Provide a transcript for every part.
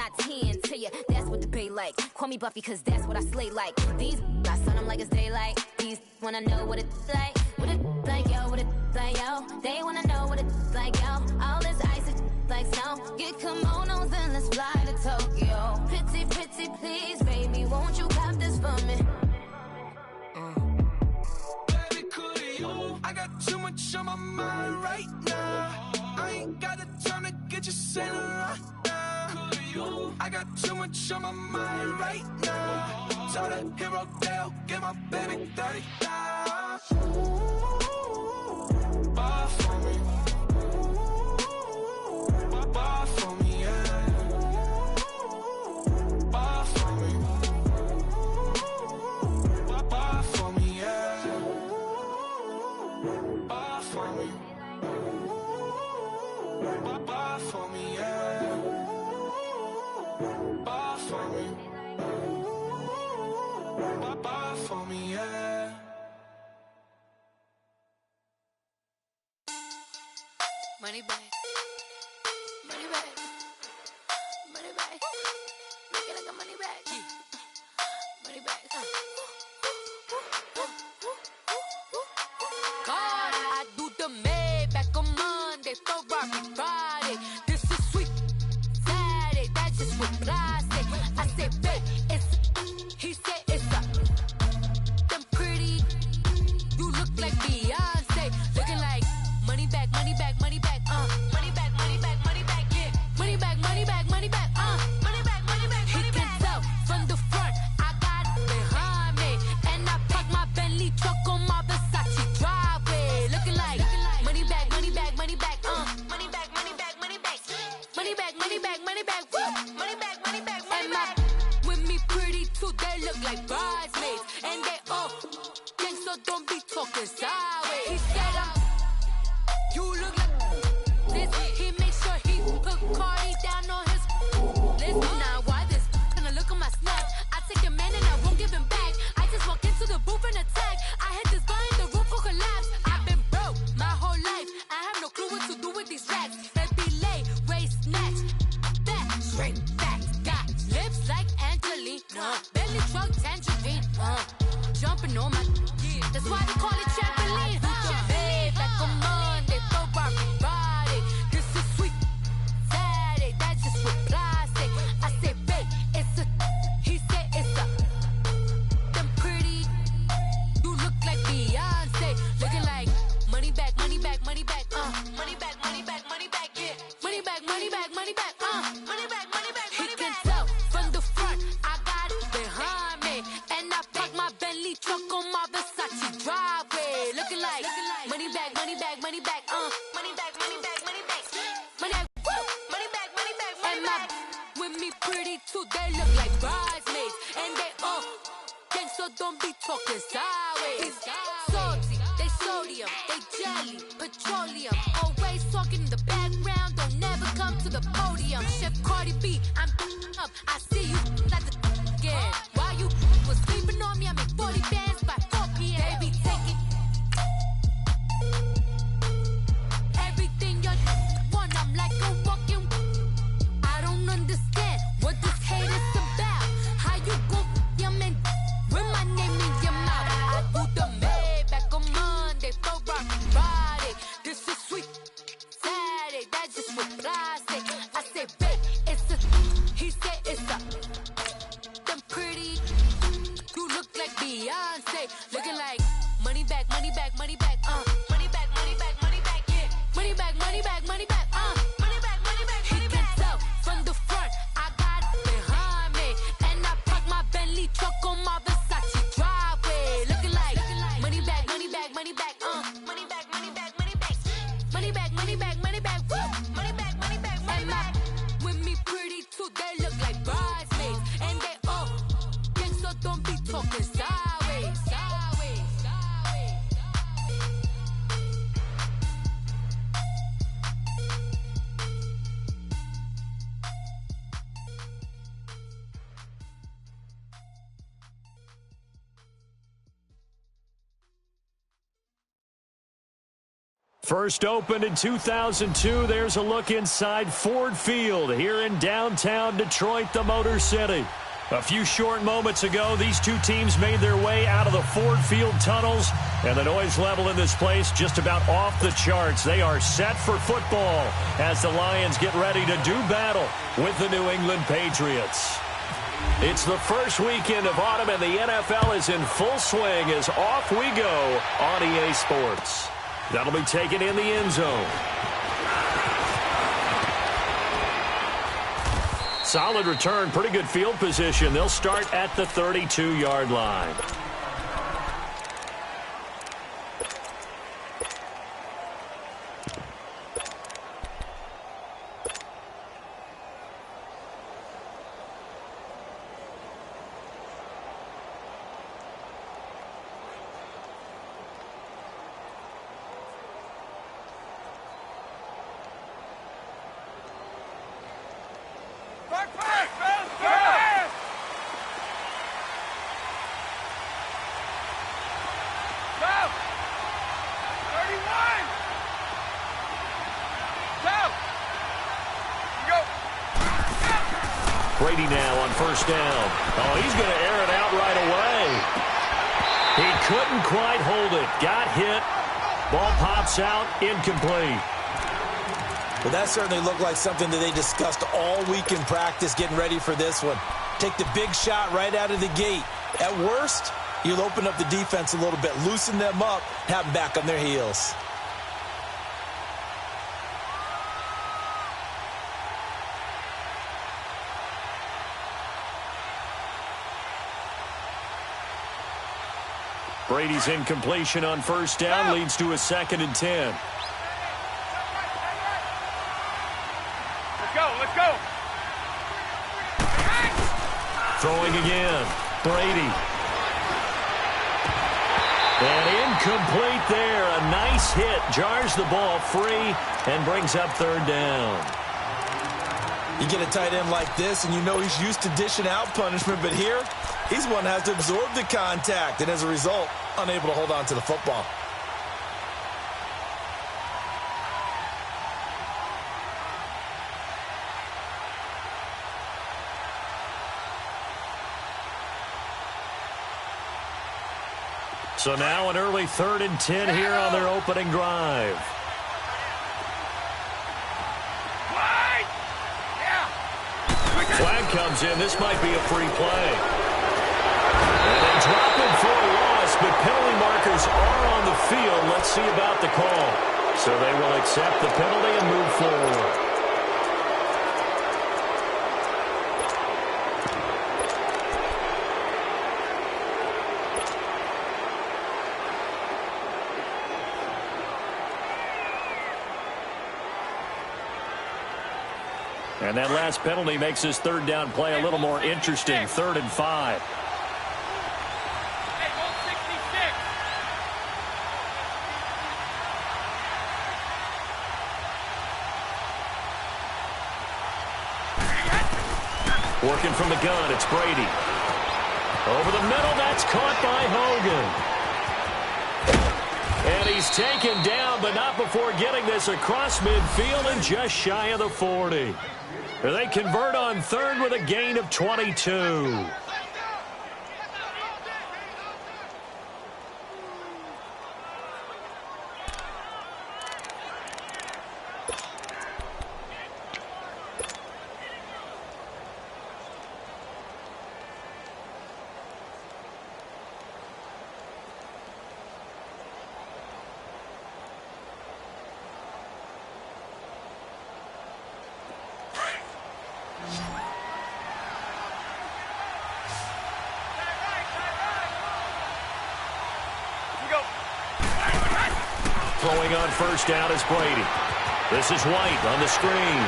not 10 to you. That's what the bay like. Call me Buffy, cause that's what I slay like. These I sun them like it's daylight. These wanna know what it's like. What it like, yo, what it like, yo. They wanna know what it's like, yo. All this ice is like snow. Get kimonos and let's fly to Tokyo. Pretty, pretty, please, baby, won't you cop this for me? Baby, could you? I got too much on my mind right now. I ain't got the time to get you sailing right now. Could you? I got too much on my mind right now. Tell the hero Dale, get my baby 30 down. Bar for me. Bar for me, yeah. Bar for me. Bar for me, yeah. Bar for me. Bar for me, yeah. Bar for me. Bar for me, yeah. Money bag, money bag, money bag. Make it like a money bag, money bag. God, I do the Maybach on Monday, Ferrari Friday. This is sweet Saturday, that's just what I say. I say, babe, it's. He said it's a. Them pretty, you look like Beyonce, looking like money bag, money bag, money bag, money bag, money bag, money bag, yeah, money bag, money bag, money bag, money bag, money bag, money bag. He can tell from the front, I got it behind me, and I park my Bentley truck on my Versace driveway, looking like money bag, money bag, money bag, money bag, money bag, money bag, money bag, money bag, money bag, money bag, money bag, money bag. With me pretty too, they look like bridesmaids, and they all gang, so don't be talking sideways. He said you look like this. He makes sure he put Cardi down on his list. Now why this? Gonna look at my snap. I take a man and I won't give him back. I just walk into the booth and attack. I hit this guy in the roof will collapse. I've been broke my whole life. I have no clue what to do with these racks. That be lay, waist snatch, back, straight back. Got lips like Angelina, belly truck tangerine, jumping on my. That's why they call it trampoline. Babe, back on Monday, Ferrari Friday. This is sweet Saturday, that's just what I say. I say, babe, it's a. He said it's a. Them pretty, you look like Beyonce, looking like money bag, money bag, money bag, money bag, money bag, money bag, yeah, money bag, money bag, money bag, money bag, money bag, money bag. He can tell from the front, I got it behind me, and I park my Bentley truck on my Versace driveway, looking like money bag, money bag, money bag, money bag, money bag, money bag, money bag, money bag, money bag, money bag. With me pretty too, they look like bridesmaids, and they all gang, so don't be talking sideways. Salty, they sodium, they jelly, petroleum, always talking in the background, don't never come to the podium. Chef Cardi B, I'm up, I see you like the again. While you was sleeping on me, I make 40 bands by 4 p.m. Baby, take it. Everything you want, I'm like a walking. I don't understand what this hate is about. How you go your man with my name in your mouth? I do the Maybach on Monday, Ferrari Friday. This is sweet Saturday, that's just what I say. I say, babe, it's a. He said it's a. Them pretty, you look like Beyonce, looking like money bag, money bag, money bag, money bag, money bag, money bag, yeah, money bag, money bag, money bag, money bag, money bag. He can tell from the front, I got it behind me, and I park my Bentley truck on my Versace driveway, looking like money bag, money bag, money bag, money bag, money bag, money bag, money bag, money bag, money bag, money bag, money bag, money bag. With me pretty too, they look like bridesmaids, and they all gang, so don't be talking sideways. First opened in 2002, there's a look inside Ford Field here in downtown Detroit, the Motor City. A few short moments ago, these two teams made their way out of the Ford Field tunnels, and the noise level in this place just about off the charts. They are set for football as the Lions get ready to do battle with the New England Patriots. It's the first weekend of autumn, and the NFL is in full swing as off we go on EA Sports. That'll be taken in the end zone. Solid return, pretty good field position. They'll start at the 32-yard line. Brady now on first down. Oh, he's going to air it out right away. He couldn't quite hold it. Got hit. Ball pops out. Incomplete. Well, that certainly looked like something that they discussed all week in practice getting ready for this one. Take the big shot right out of the gate. At worst, you'll open up the defense a little bit, loosen them up, have them back on their heels. Brady's incompletion on first down leads to a 2nd and 10. Let's go, let's go. Throwing again. Brady. And incomplete there. A nice hit. Jars the ball free and brings up 3rd down. You get a tight end like this, and you know he's used to dishing out punishment, but here, he's one that has to absorb the contact, and as a result, unable to hold on to the football. So now an early 3rd and 10 here on their opening drive. Flag comes in. This might be a free play. And they drop him for a loss, but penalty markers are on the field. Let's see about the call. So they will accept the penalty and move forward. And that last penalty makes this 3rd down play a little more interesting. 3rd and 5. Working from the gun, it's Brady. Over the middle, that's caught by Hogan. And he's taken down, but not before getting this across midfield and just shy of the 40. They convert on 3rd with a gain of 22. Throwing on first down is Brady. This is White on the screen.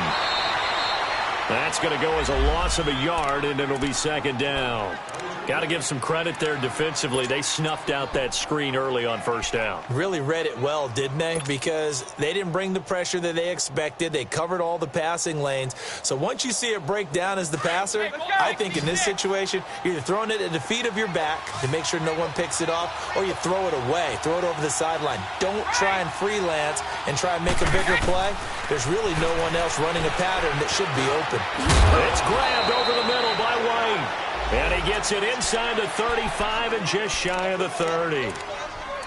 That's going to go as a loss of a yard, and it'll be second down. Got to give some credit there defensively. They snuffed out that screen early on first down. Really read it well, didn't they? Because they didn't bring the pressure that they expected. They covered all the passing lanes. So once you see it break down as the passer, I think in this situation, you're either throwing it at the feet of your back to make sure no one picks it off, or you throw it away, throw it over the sideline. Don't try and freelance and try and make a bigger play. There's really no one else running a pattern that should be open. It's grabbed over the middle by White. And he gets it inside the 35 and just shy of the 30.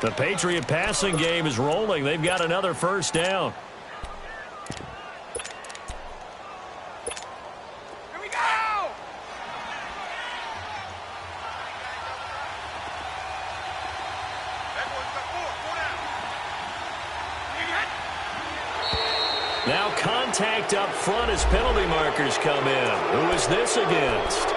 The Patriot passing game is rolling. They've got another first down. Here we go! Now contact up front as penalty markers come in. Who is this against?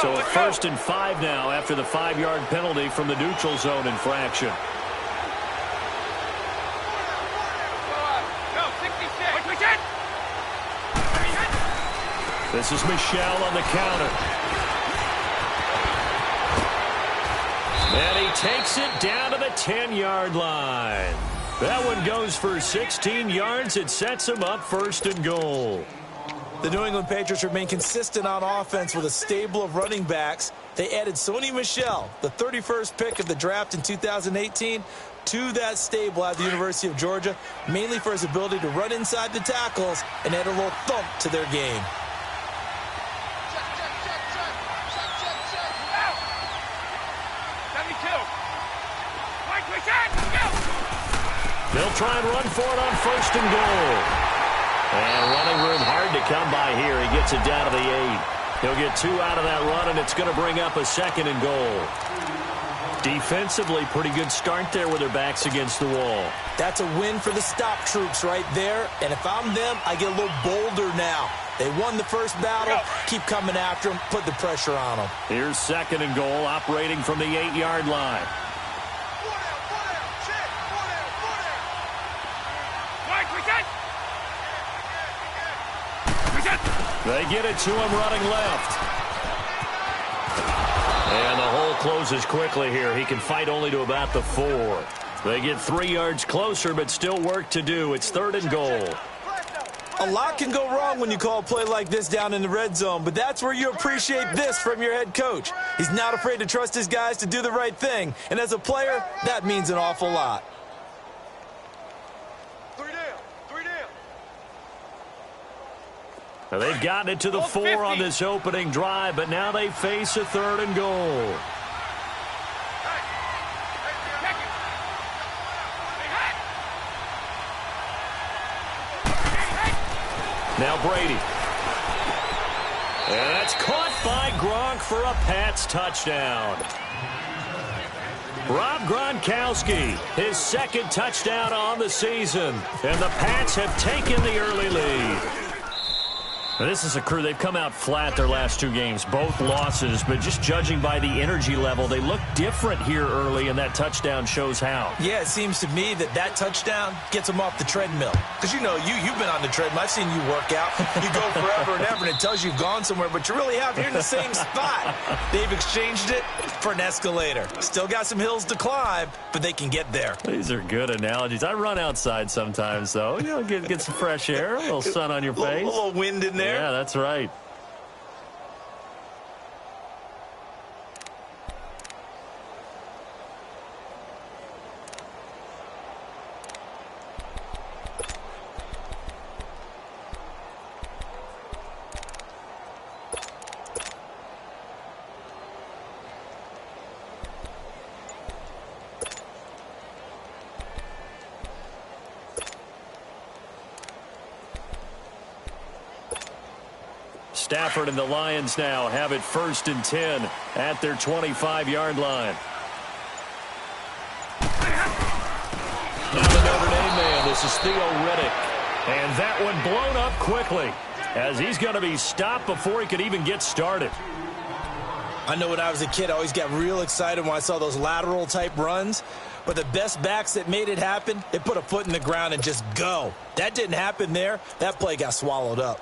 So a 1st and 5 now after the 5-yard penalty from the neutral zone infraction. This is Michelle on the counter. And he takes it down to the 10-yard line. That one goes for 16 yards. It sets him up 1st and goal. The New England Patriots remain consistent on offense with a stable of running backs. They added Sony Michel, the 31st pick of the draft in 2018, to that stable at the University of Georgia, mainly for his ability to run inside the tackles and add a little thump to their game. They'll try and run for it on 1st and goal. And running room hard to come by here. He gets it down to the 8. He'll get 2 out of that run, and it's going to bring up a 2nd and goal. Defensively, pretty good start there with their backs against the wall. That's a win for the stop troops right there. And if I'm them, I get a little bolder now. They won the first battle. Keep coming after them. Put the pressure on them. Here's 2nd and goal, operating from the 8-yard line. They get it to him running left. And the hole closes quickly here. He can fight only to about the 4. They get 3 yards closer, but still work to do. It's 3rd and goal. A lot can go wrong when you call a play like this down in the red zone, but that's where you appreciate this from your head coach. He's not afraid to trust his guys to do the right thing, and as a player, that means an awful lot. Now they've gotten it to the 4 on this opening drive, but now they face a 3rd and goal. Now Brady. And that's caught by Gronk for a Pats touchdown. Rob Gronkowski, his 2nd touchdown on the season. And the Pats have taken the early lead. Now, this is a crew, they've come out flat their last 2 games, both losses, but just judging by the energy level, they look different here early, and that touchdown shows how. Yeah, it seems to me that touchdown gets them off the treadmill. Because, you know, you've been on the treadmill. I've seen you work out. You go forever and ever, and it tells you you've gone somewhere, but you really have. You're in the same spot. They've exchanged it for an escalator. Still got some hills to climb, but they can get there. These are good analogies. I run outside sometimes, though. You know, get some fresh air, a little sun on your face. A little wind in there. Yeah, that's right. Stafford and the Lions now have it 1st and 10 at their 25-yard line. Now the Notre Dame man, this is Theo Riddick. And that one blown up quickly as he's going to be stopped before he could even get started. I know when I was a kid, I always got real excited when I saw those lateral-type runs. But the best backs that made it happen, they put a foot in the ground and just go. That didn't happen there. That play got swallowed up.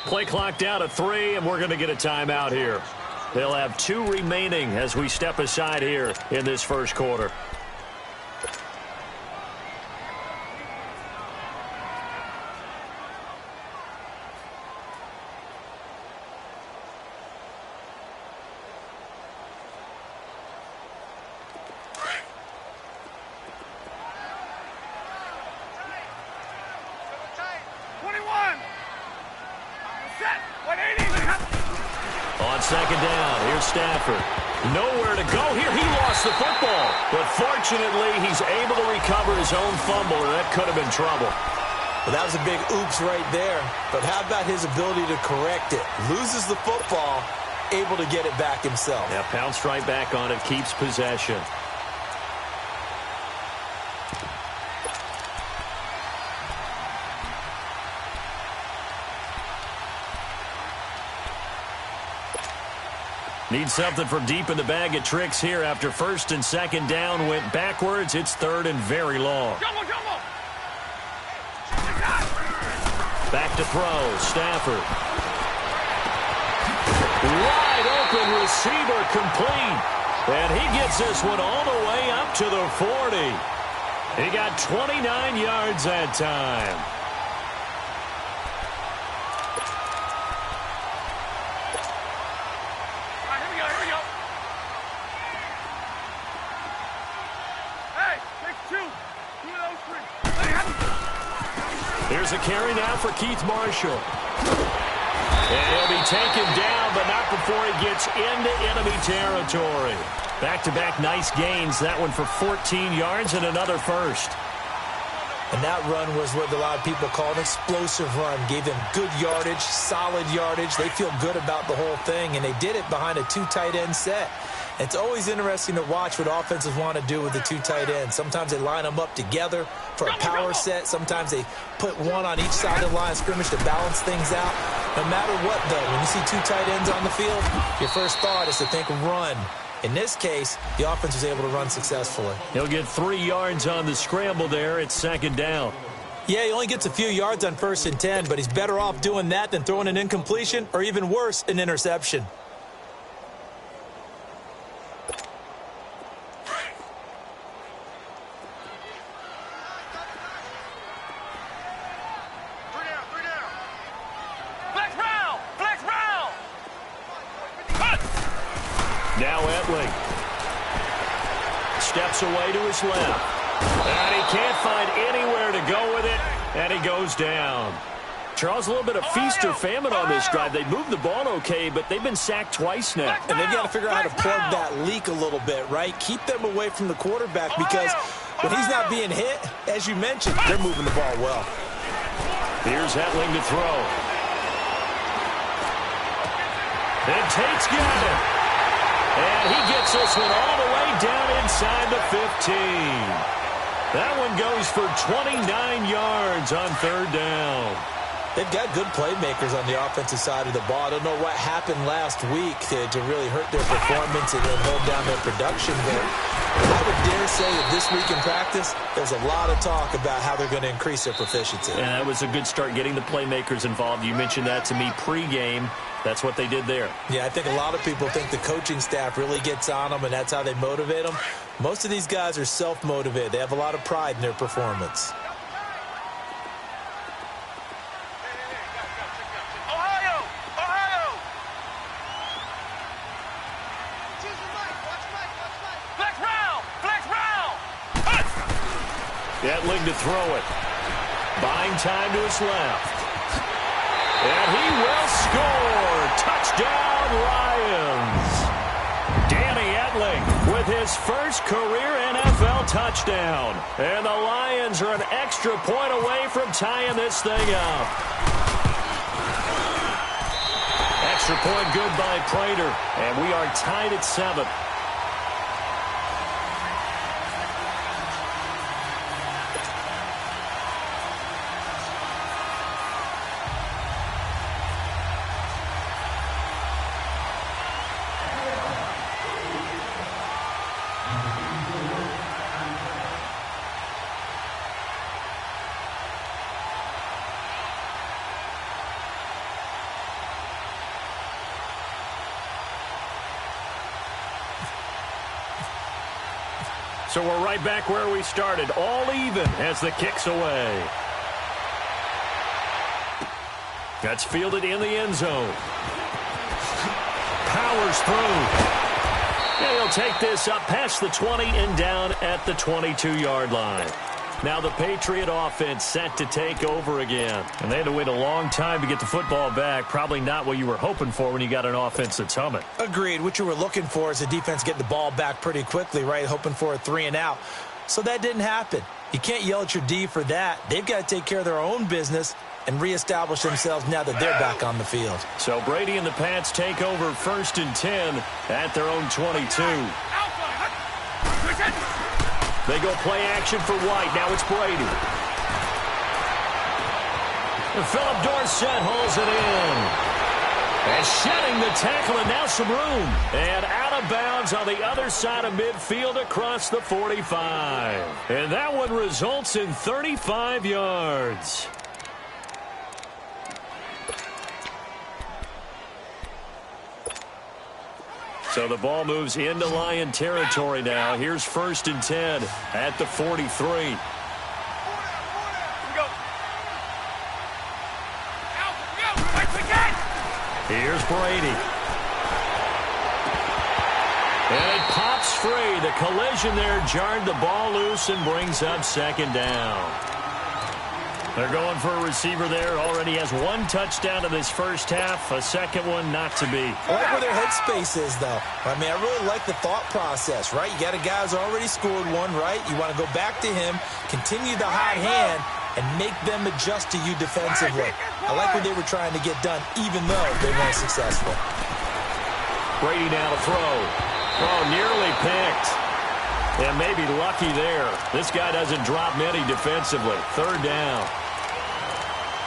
Play clock down to 3, and we're going to get a timeout here. They'll have 2 remaining as we step aside here in this first quarter. On second down, here's Stafford. Nowhere to go here. He lost the football. But fortunately, he's able to recover his own fumble, and that could have been trouble. Well, that was a big oops right there. But how about his ability to correct it? Loses the football, able to get it back himself. Yeah, pounced right back on it, keeps possession. Need something from deep in the bag of tricks here after first and second down went backwards. It's third and very long. Back to throw. Stafford. Wide open receiver complete. And he gets this one all the way up to the 40. He got 29 yards that time. Here's a carry now for Keith Marshall. And he'll be taken down, but not before he gets into enemy territory. Back-to-back nice gains. That one for 14 yards and another first. And that run was what a lot of people call an explosive run. Gave them good yardage, solid yardage. They feel good about the whole thing, and they did it behind a 2 tight end set. It's always interesting to watch what offenses want to do with the 2 tight ends. Sometimes they line them up together for a power set. Sometimes they put one on each side of the line of scrimmage to balance things out. No matter what, though, when you see 2 tight ends on the field, your first thought is to think run. In this case, the offense was able to run successfully. He'll get 3 yards on the scramble there. It's second down. Yeah, he only gets a few yards on 1st and 10, but he's better off doing that than throwing an incompletion or even worse, an interception. Now Etling steps away to his left. And he can't find anywhere to go with it, and he goes down. Charles, a little bit of feast or famine on this drive. They moved the ball okay, but they've been sacked twice now. And they've got to figure out how to plug that leak a little bit, right? Keep them away from the quarterback because when he's not being hit, as you mentioned, they're moving the ball well. Here's Etling to throw. And Tate's got it. And he gets this one all the way down inside the 15. That one goes for 29 yards on 3rd down. They've got good playmakers on the offensive side of the ball. I don't know what happened last week to really hurt their performance and then hold down their production. But I would dare say that this week in practice, there's a lot of talk about how they're going to increase their proficiency. And that was a good start getting the playmakers involved. You mentioned that to me pregame. That's what they did there. Yeah, I think a lot of people think the coaching staff really gets on them, and that's how they motivate them. Most of these guys are self-motivated. They have a lot of pride in their performance. Etling to throw it. Buying time to his left. And he will score. Touchdown, Lions. Danny Scantling with his first career NFL touchdown. And the Lions are an extra point away from tying this thing up. Extra point good by Prater. And we are tied at 7. So we're right back where we started, all even as the kick's away. That's fielded in the end zone. Powers through. And he'll take this up past the 20 and down at the 22-yard line. Now the Patriot offense set to take over again. And they had to wait a long time to get the football back. Probably not what you were hoping for when you got an offense that's humming. Agreed. What you were looking for is the defense getting the ball back pretty quickly, right? Hoping for a 3 and out. So that didn't happen. You can't yell at your D for that. They've got to take care of their own business and reestablish themselves now that they're back on the field. So Brady and the Pats take over 1st and 10 at their own 22. They go play action for White. Now it's Brady. And Philip Dorsett holds it in. And shedding the tackle, and now some room. And out of bounds on the other side of midfield across the 45. And that one results in 35 yards. So the ball moves into Lion territory now. Here's 1st and 10 at the 43. Here's Brady. And it pops free. The collision there jarred the ball loose and brings up 2nd down. They're going for a receiver there. Already has 1 touchdown in this first half. A second one not to be. I like where their headspace is, though. I mean, I really like the thought process, right? You got a guy who's already scored 1, right? You want to go back to him, continue the hot hand, and make them adjust to you defensively. I like what they were trying to get done, even though they weren't successful. Brady now to throw. Oh, nearly picked. And maybe lucky there. This guy doesn't drop many defensively. 3rd down.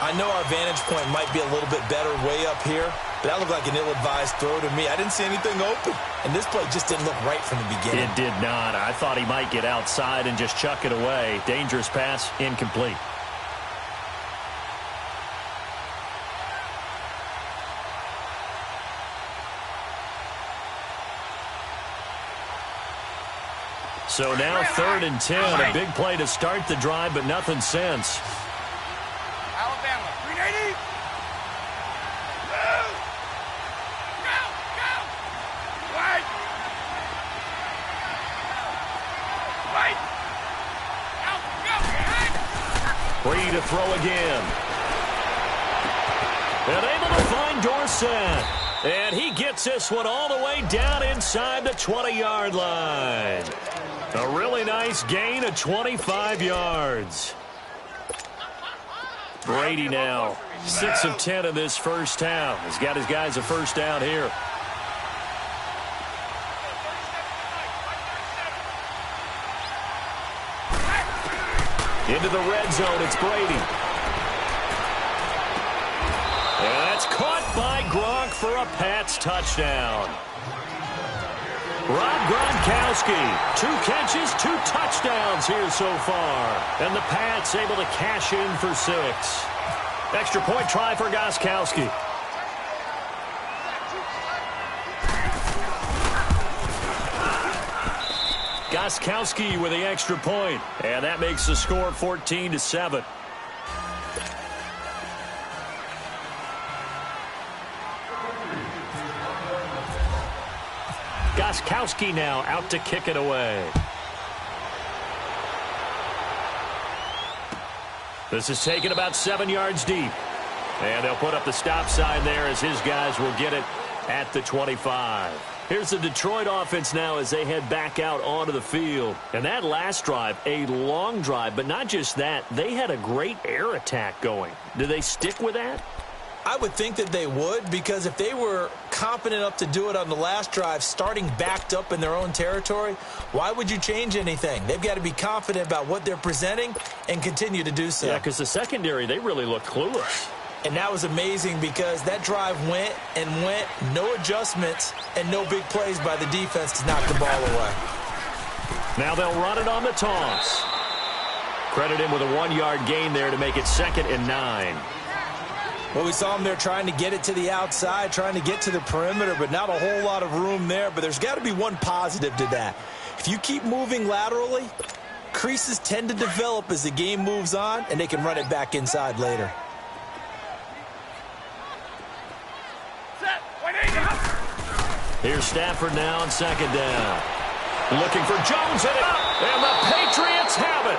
I know our vantage point might be a little bit better way up here, but that looked like an ill-advised throw to me. I didn't see anything open, and this play just didn't look right from the beginning. It did not. I thought he might get outside and just chuck it away. Dangerous pass, incomplete. So now 3rd and 10. A big play to start the drive, but nothing since. Alabama, 380. Go, go. Wait. Wait. Out, go, behind. Free to throw again. And able to find Dorsett. And he gets this one all the way down inside the 20-yard line. A really nice gain of 25 yards. Brady now 6 of 10 in this first half. He's got his guys a first down here. Into the red zone, it's Brady. And that's caught by Gronk for a Pats touchdown. Rob Gronkowski, 2 catches, 2 touchdowns here so far. And the Pats able to cash in for 6. Extra point try for Gronkowski. Gronkowski with the extra point. And that makes the score 14-7. Gronkowski now out to kick it away. This is taken about 7 yards deep. And they'll put up the stop sign there as his guys will get it at the 25. Here's the Detroit offense now as they head back out onto the field. And that last drive, a long drive, but not just that. They had a great air attack going. Do they stick with that? I would think that they would, because if they were confident enough to do it on the last drive, starting backed up in their own territory, why would you change anything? They've got to be confident about what they're presenting and continue to do so. Yeah, because the secondary, they really looked clueless. And that was amazing because that drive went and went, no adjustments, and no big plays by the defense to knock the ball away. Now they'll run it on the toss. Credit him with a 1-yard gain there to make it 2nd and 9. Well, we saw him there trying to get it to the outside, trying to get to the perimeter, but not a whole lot of room there. But there's got to be one positive to that. If you keep moving laterally, creases tend to develop as the game moves on, and they can run it back inside later. Here's Stafford now on 2nd down. Looking for Jones and the Patriots have it.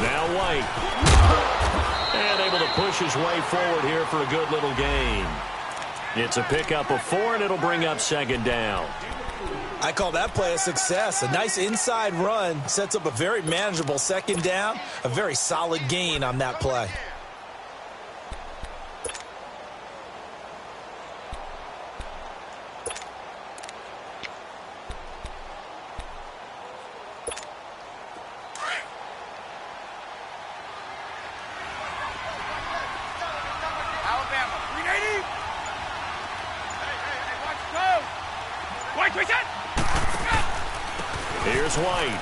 Now White. And able to push his way forward here for a good little gain. It's a pickup of 4, and it'll bring up 2nd down. I call that play a success. A nice inside run sets up a very manageable 2nd down. A very solid gain on that play. Here's White.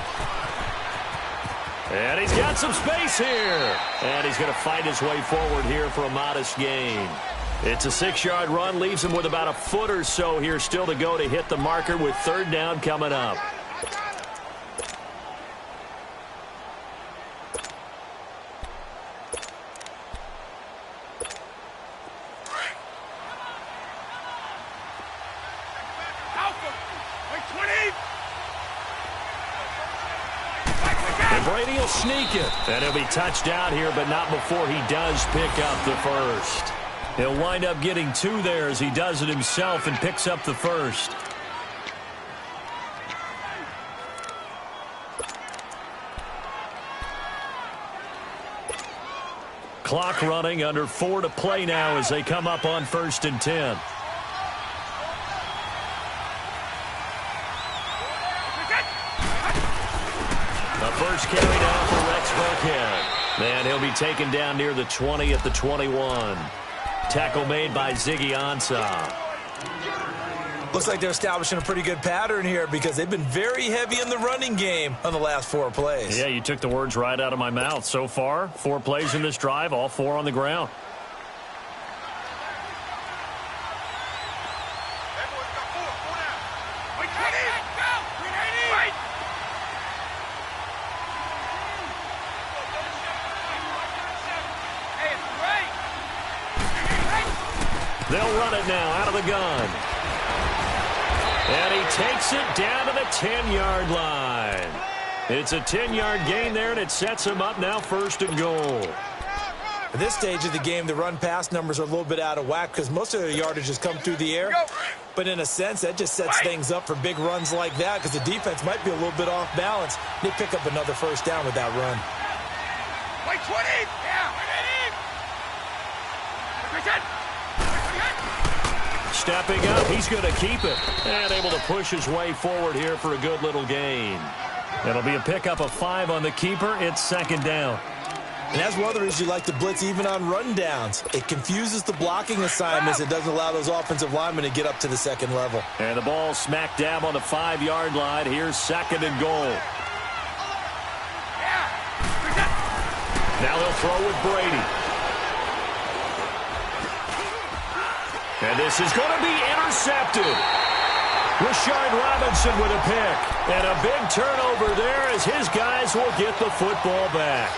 And he's got some space here. And he's going to fight his way forward here for a modest gain. It's a 6-yard run. Leaves him with about a foot or so here still to go to hit the marker with 3rd down coming up. Brady will sneak it. And he'll be touched down here, but not before he does pick up the 1st. He'll wind up getting 2 there as he does it himself and picks up the 1st. Clock running, under 4 to play now as they come up on 1st and 10. First carry down for Rex Burkhead. And he'll be taken down near the 20 at the 21. Tackle made by Ziggy Ansah. Looks like they're establishing a pretty good pattern here because they've been very heavy in the running game on the last 4 plays. Yeah, you took the words right out of my mouth. So far, 4 plays in this drive, all 4 on the ground. They'll run it now out of the gun. And he takes it down to the 10-yard line. It's a 10-yard gain there, and it sets him up now 1st and goal. At this stage of the game, the run-pass numbers are a little bit out of whack because most of their yardage has come through the air. But in a sense, that just sets things up for big runs like that because the defense might be a little bit off balance. They pick up another 1st down with that run. Wait, 20! Yeah! Stepping up, he's going to keep it. And able to push his way forward here for a good little gain. It'll be a pickup of 5 on the keeper. It's 2nd down. And that's one of the reasons you like to blitz even on rundowns. It confuses the blocking assignments. It doesn't allow those offensive linemen to get up to the 2nd level. And the ball smack dab on the 5-yard line. Here's 2nd and goal. Now they'll throw with Brady. And this is going to be intercepted. Rashard Robinson with a pick. And a big turnover there as his guys will get the football back.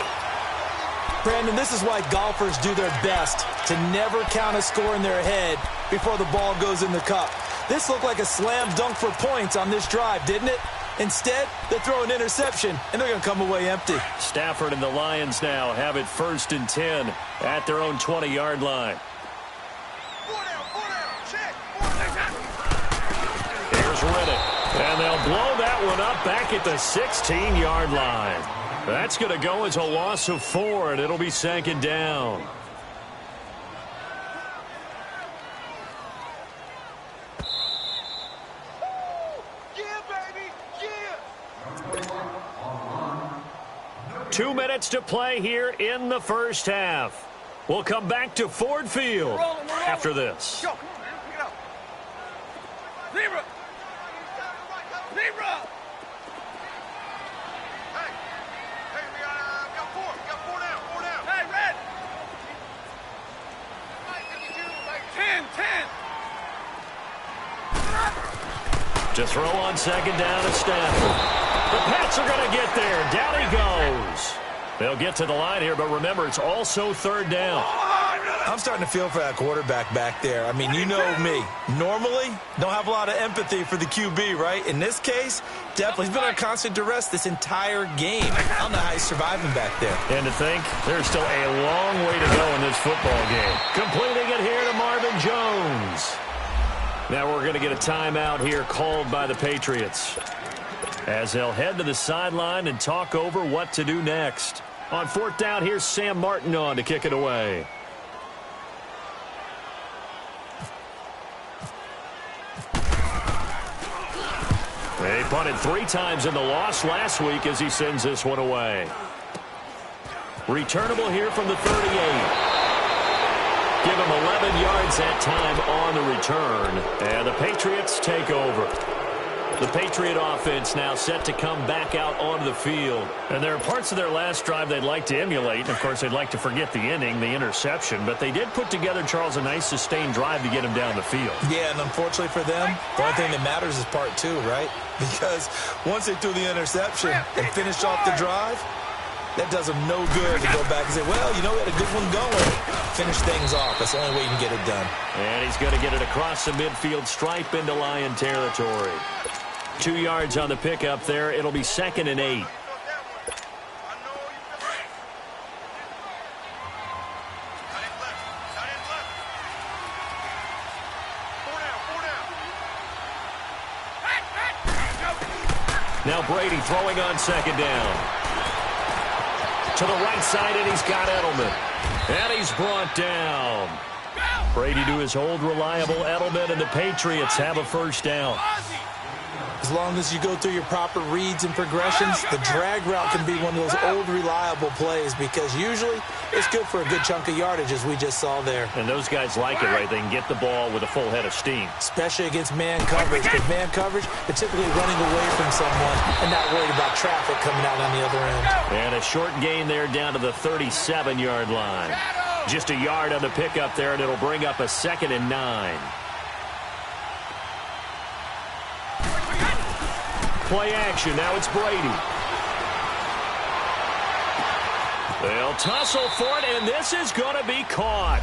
Brandon, this is why golfers do their best to never count a score in their head before the ball goes in the cup. This looked like a slam dunk for points on this drive, didn't it? Instead, they throw an interception, and they're going to come away empty. Stafford and the Lions now have it 1st and 10 at their own 20-yard line. Here's Riddick, and they'll blow that one up back at the 16-yard line. That's going to go as a loss of 4, and it'll be 2nd down. Yeah, baby, yeah. 2 minutes to play here in the first half. We'll come back to Ford Field after this. Go, come on, man, pick it up. Zebra. Zebra. Hey, we got 4. We got 4 down, 4 down. Hey, red. 10. To throw on 2nd down at Stafford. The Pats are going to get there. Down he goes. They'll get to the line here, but remember, it's also 3rd down. I'm starting to feel for that quarterback back there. I mean, you know me. Normally, don't have a lot of empathy for the QB, right? In this case, definitely. He's been on constant duress this entire game. I don't know how he's surviving back there. And to think, there's still a long way to go in this football game. Completing it here to Marvin Jones. Now we're going to get a timeout here called by the Patriots, as they'll head to the sideline and talk over what to do next. On 4th down, here's Sam Martin on to kick it away. They punted 3 times in the loss last week as he sends this one away. Returnable here from the 38. Give him 11 yards that time on the return. And the Patriots take over. The Patriot offense now set to come back out onto the field. And there are parts of their last drive they'd like to emulate. And, of course, they'd like to forget the inning, the interception. But they did put together, Charles, a nice sustained drive to get him down the field. Yeah, and unfortunately for them, the only thing that matters is part 2, right? Because once they threw the interception and finished off the drive, that does them no good to go back and say, well, you know, we had a good one going. Finish things off. That's the only way you can get it done. And he's going to get it across the midfield stripe into Lion territory. 2 yards on the pickup there. It'll be 2nd and 8. Now Brady throwing on 2nd down. To the right side, and he's got Edelman. And he's brought down. Brady to his old reliable Edelman, and the Patriots have a 1st down. As long as you go through your proper reads and progressions, the drag route can be one of those old reliable plays because usually it's good for a good chunk of yardage, as we just saw there. And those guys like it, right? They can get the ball with a full head of steam. Especially against man coverage. Because man coverage, they're typically running away from someone and not worried about traffic coming out on the other end. And a short gain there down to the 37-yard line. Just a yard on the pickup there, and it'll bring up a 2nd and 9. Play action. Now it's Brady. They'll tussle for it, and this is going to be caught.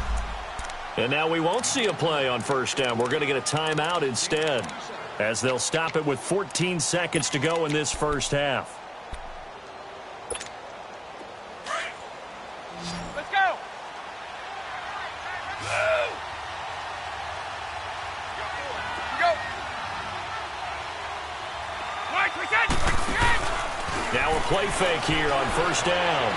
And now we won't see a play on 1st down. We're going to get a timeout instead, as they'll stop it with 14 seconds to go in this first half. Let's go. Now a play fake here on 1st down.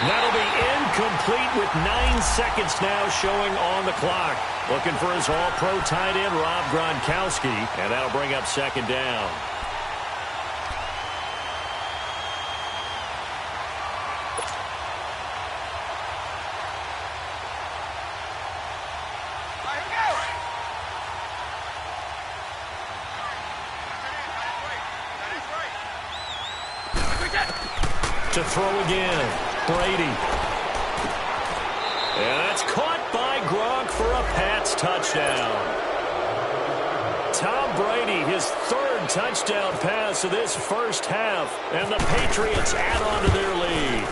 That'll be incomplete with 9 seconds now showing on the clock. Looking for his all-pro tight end, Rob Gronkowski, and that'll bring up 2nd down. To throw again. Brady. And that's caught by Gronk for a Pats touchdown. Tom Brady, his third touchdown pass of this first half, and the Patriots add on to their lead.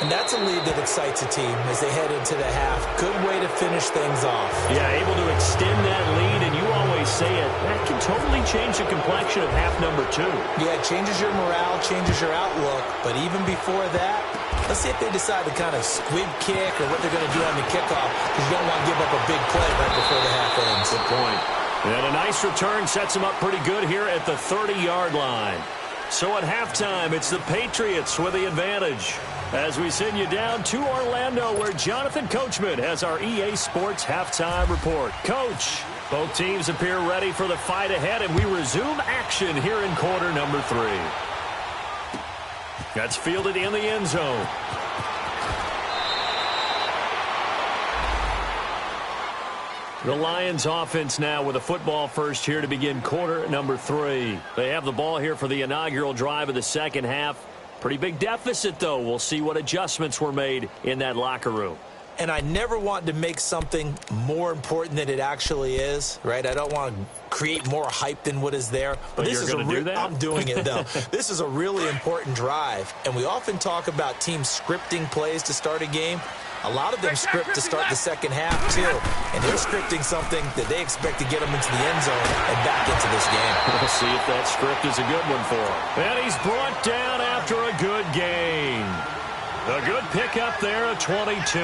And that's a lead that excites a team as they head into the half. Good way to finish things off. Yeah, able to extend that lead, and you always say it, that can totally change the complexion of half number 2. Yeah, it changes your morale, changes your outlook, but even before that, let's see if they decide to kind of squib kick or what they're going to do on the kickoff, because you don't want to give up a big play right before the half ends. Good point. And a nice return sets them up pretty good here at the 30-yard line. So at halftime, it's the Patriots with the advantage. As we send you down to Orlando, where Jonathan Coachman has our EA Sports halftime report. Coach, both teams appear ready for the fight ahead, and we resume action here in quarter number 3. That's fielded in the end zone. The Lions offense now with a football first here to begin quarter number 3. They have the ball here for the inaugural drive of the second half. Pretty big deficit, though. We'll see what adjustments were made in that locker room. And I never want to make something more important than it actually is, right? I don't want to create more hype than what is there. But this you're going to do that? I'm doing it, though. This is a really important drive. And we often talk about teams scripting plays to start a game. A lot of them script to start the second half, too. And they're scripting something that they expect to get them into the end zone and back into this game. We'll see if that script is a good one for him. And he's brought down after a good gain. A good pickup there at 22.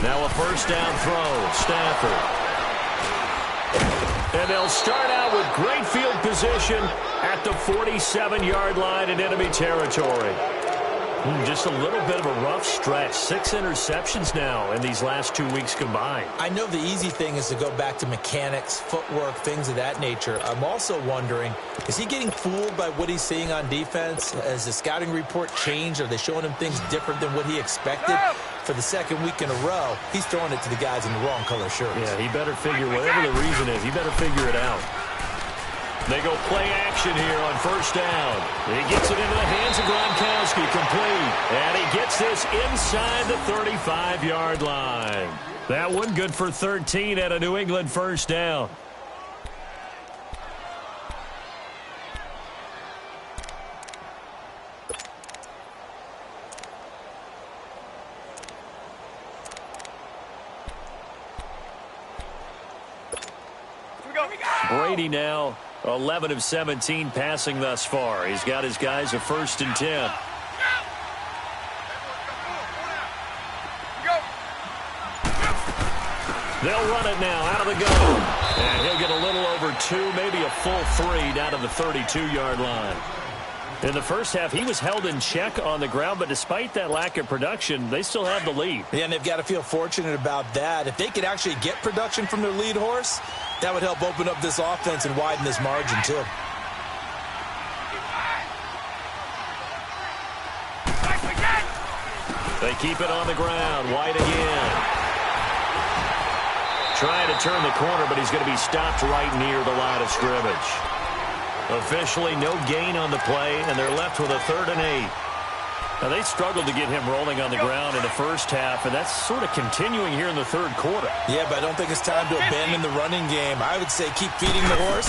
Now a first down throw, Stafford. And they'll start out with great field position at the 47-yard line in enemy territory. Just a little bit of a rough stretch. 6 interceptions now in these last 2 weeks combined. I know the easy thing is to go back to mechanics, footwork, things of that nature. I'm also wondering, is he getting fooled by what he's seeing on defense? Has the scouting report changed? Are they showing him things different than what he expected? For the second week in a row, he's throwing it to the guys in the wrong color shirts. Yeah, he better figure, whatever the reason is, he better figure it out. They go play action here on first down. He gets it into the hands of Gronkowski, complete. And he gets this inside the 35-yard line. That one good for 13 at a New England first down. Brady now 11 of 17 passing thus far. He's got his guys a 1st and 10. They'll run it now out of the gun. And he'll get a little over 2, maybe a full 3 down to the 32-yard line. In the first half, he was held in check on the ground, but despite that lack of production, they still have the lead. Yeah, and they've got to feel fortunate about that. If they could actually get production from their lead horse, that would help open up this offense and widen this margin, too. They keep it on the ground. White again. Trying to turn the corner, but he's going to be stopped right near the line of scrimmage. Officially no gain on the play, and they're left with a 3rd and 8. Now, they struggled to get him rolling on the ground in the first half, and that's sort of continuing here in the 3rd quarter. Yeah, but I don't think it's time to abandon the running game. I would say keep feeding the horse,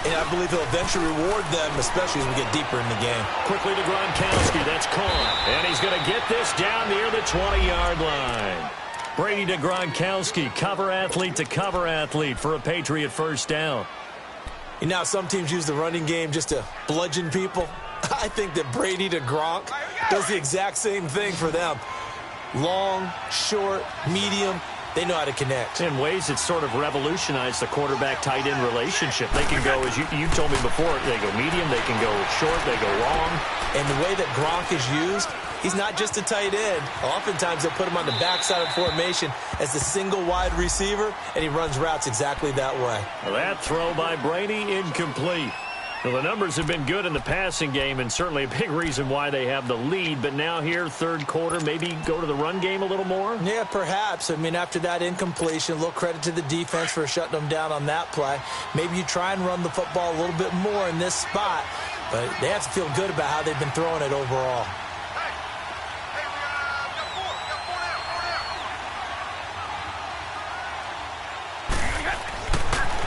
and I believe he'll eventually reward them, especially as we get deeper in the game. Quickly to Gronkowski. That's caught. And he's going to get this down near the 20-yard line. Brady to Gronkowski. Cover athlete to cover athlete for a Patriot first down. You know, some teams use the running game just to bludgeon people. I think that Brady to Gronk does the exact same thing for them. Long, short, medium, they know how to connect. In ways, it's sort of revolutionized the quarterback-tight end relationship. They can go, as you told me before, they go medium, they can go short, they go long. And the way that Gronk is used, he's not just a tight end. Oftentimes, they'll put him on the backside of formation as the single wide receiver, and he runs routes exactly that way. Well, that throw by Brady, incomplete. Well, the numbers have been good in the passing game and certainly a big reason why they have the lead. But now here, third quarter, maybe go to the run game a little more? Yeah, perhaps. I mean, after that incompletion, a little credit to the defense for shutting them down on that play. Maybe you try and run the football a little bit more in this spot. But they have to feel good about how they've been throwing it overall.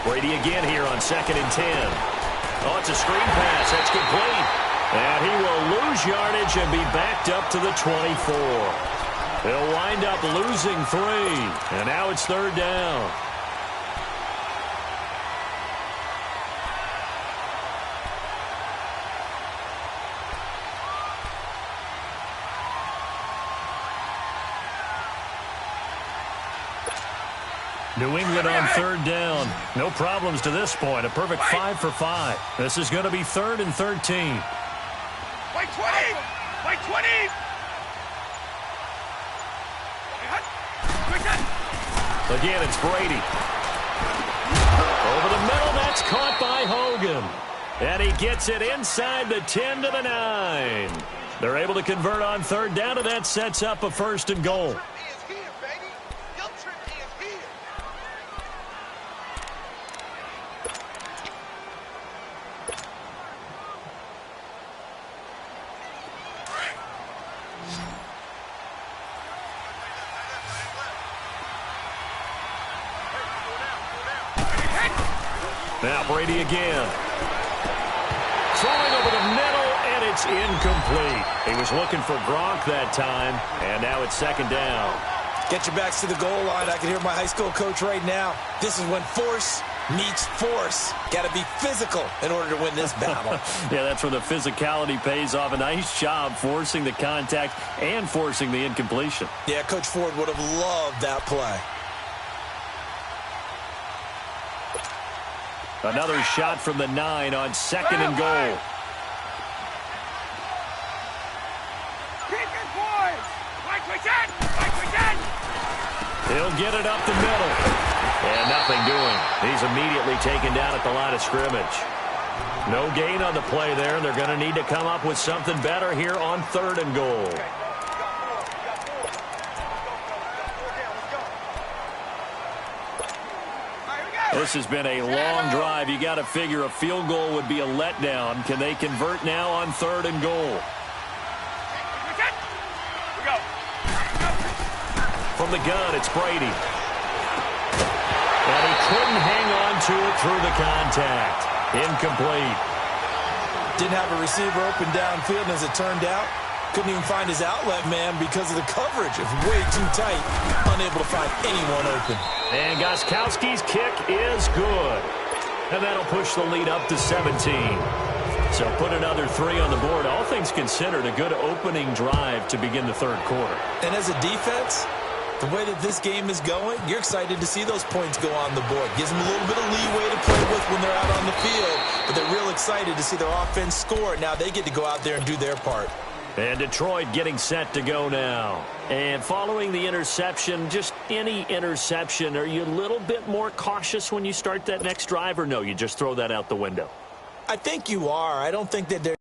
Brady again here on 2nd and 10. Oh, it's a screen pass. That's complete. And he will lose yardage and be backed up to the 24. He'll wind up losing 3. And now it's 3rd down. New England on 3rd down. No problems to this point. A perfect 5 for 5. This is going to be 3rd and 13. Wait 20! Wait 20! Again, it's Brady. Over the middle, that's caught by Hogan. And he gets it inside the 10 to the 9. They're able to convert on 3rd down, and that sets up a 1st and goal. Now Brady again. Throwing over the middle, and it's incomplete. He was looking for Gronk that time, and now it's 2nd down. Get your backs to the goal line. I can hear my high school coach right now. This is when force meets force. Got to be physical in order to win this battle. Yeah, that's where the physicality pays off. A nice job forcing the contact and forcing the incompletion. Yeah, Coach Ford would have loved that play. Another shot from the 9 on 2nd and goal. Keep it, boys! Like we did! Like we did! He'll get it up the middle. And nothing doing. He's immediately taken down at the line of scrimmage. No gain on the play there. They're going to need to come up with something better here on 3rd and goal. This has been a long drive. You got to figure a field goal would be a letdown. Can they convert now on 3rd and goal? From the gun, it's Brady. And he couldn't hang on to it through the contact. Incomplete. Didn't have a receiver open downfield, and as it turned out, couldn't even find his outlet man because of the coverage. It was way too tight. Unable to find anyone open. And Gostkowski's kick is good. And that'll push the lead up to 17. So put another 3 on the board. All things considered, a good opening drive to begin the 3rd quarter. And as a defense, the way that this game is going, you're excited to see those points go on the board. Gives them a little bit of leeway to play with when they're out on the field. But they're real excited to see their offense score. Now they get to go out there and do their part. And Detroit getting set to go now. And following the interception, just any interception, are you a little bit more cautious when you start that next drive, or no, you just throw that out the window? I think you are. I don't think that they're